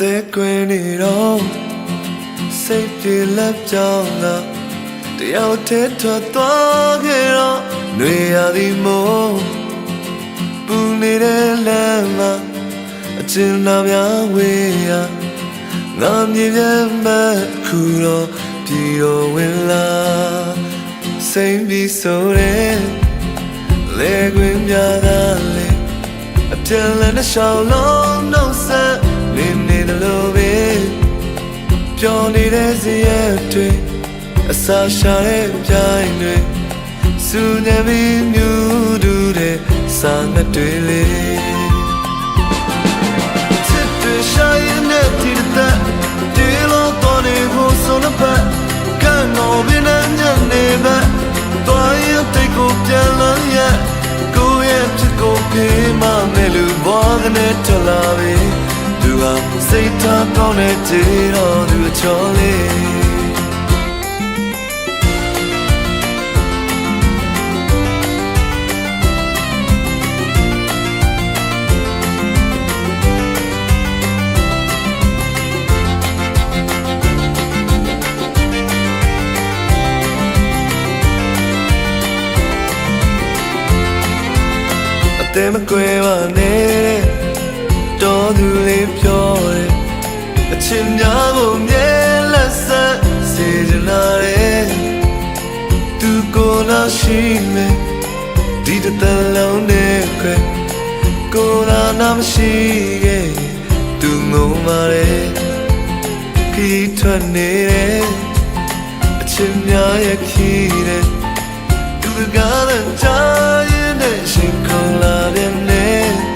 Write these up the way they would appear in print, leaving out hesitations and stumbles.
သက်ကွင်းနေတော့စိတ်ပြေလက်ကြောင်းလာတယောက်တည်းထွက်သွားခဲ့တော့ຫນွေရသည်မို့ပူနေတဲ့လမ်းမှာအကျဉ်းသားများဝေးရငါမြင်ပြန်မဲ့ခုတော့ပြည်တော်ဝင်လာစိတ်ပြီးဆိုတဲ့လေကွင်းများကလေအပြည့်လည်းနှရှောင်းလုံးနှုတ်ဆက်နေတယ်လို့ပဲပြောနေတဲ့ဇယက်တွေအစာရှာတဲ့ပြိုင်တွေစူညံပြီးမြူတူတဲ့စာငတ်တွေလေချစ်တွေရှာရင်နဲ့ဒီတဲ့ဒီလိုတော့နေဖို့ဆိုတော့ကံတော်ဘင်းနဲ့ညနေပဲတော့ရတဲ့ကိုပြန်လာရကိုရဲ့ချစ်ကိုပြေးမှမဲ့လူဘွားနဲ့ထလာပြီသူကစိတ်ထားကောင်းတဲ့ကြည်တော်သူချောလေးတဲမကွယ်ပါနဲ့တော်သူလေးပြောတယ်အချစ်များကိုမြဲလက်ဆက်စေချင်လာတယ်သူကိုယ်တော်ရှိမယ်ဒီတသက်လုံးနဲ့ခွဲကိုယ်တော်နာမရှိခဲ့သူငုံပါတယ်ခီးထွက်နေတယ်အချစ်များရဲ့ခီးတယ်သူကလည်းကြားရင်နဲ့ရှင်ခေါ်လာတယ်နဲ့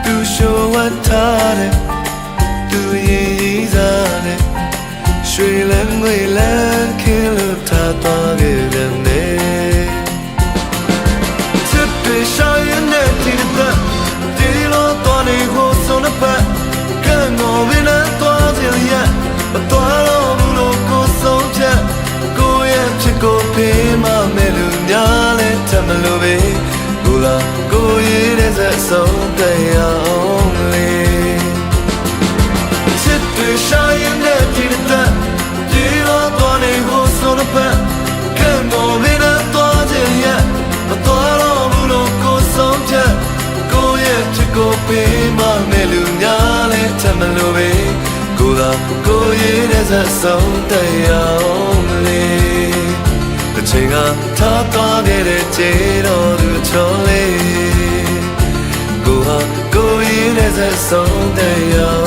သူရှိုးဝတ်ထားတယ်သူရဲ့ရည်စားတယ်ရွှေလန်းငွေလန်းခင်းလို့ထားသွားခဲ့တယ်နဲ့ချစ်တွေရှာရင်နဲ့ဒီတဲ့ဒီလိုတော့နေဖို့ဆိုတော့ကံတော်ဘင်းနဲ့သွားကြရမသွားတော့ဘူးလို့ကိုဆုံးဖြတ်ကိုရဲ့ချစ်ကိုဖေးမမဲ့လူများလဲထမလို့ပဲကိုလာကိုရဲ့တဲ့ဆုံးတရားလေချစ်တွေရှာရင်နဲ့ဒီတဲ့ဒီလိုတော့နေဖို့ဆိုတော့ကံတော်ဘင်းနဲ့သွားကြရမသွားတော့ဘူးလို့ကိုဆုံးဖြတ်ကိုရဲ့ချစ်ကိုဖေးမမဲ့လူများလဲထမလို့ပဲကိုလာကိုရဲ့တဲ့ဆုံးတရားလေအချိန်ကထားသွားခဲ့တဲ့ခြေတော်သူချောလေးကိုဟာကိုရဲ့တဲ့ဆုံးတရား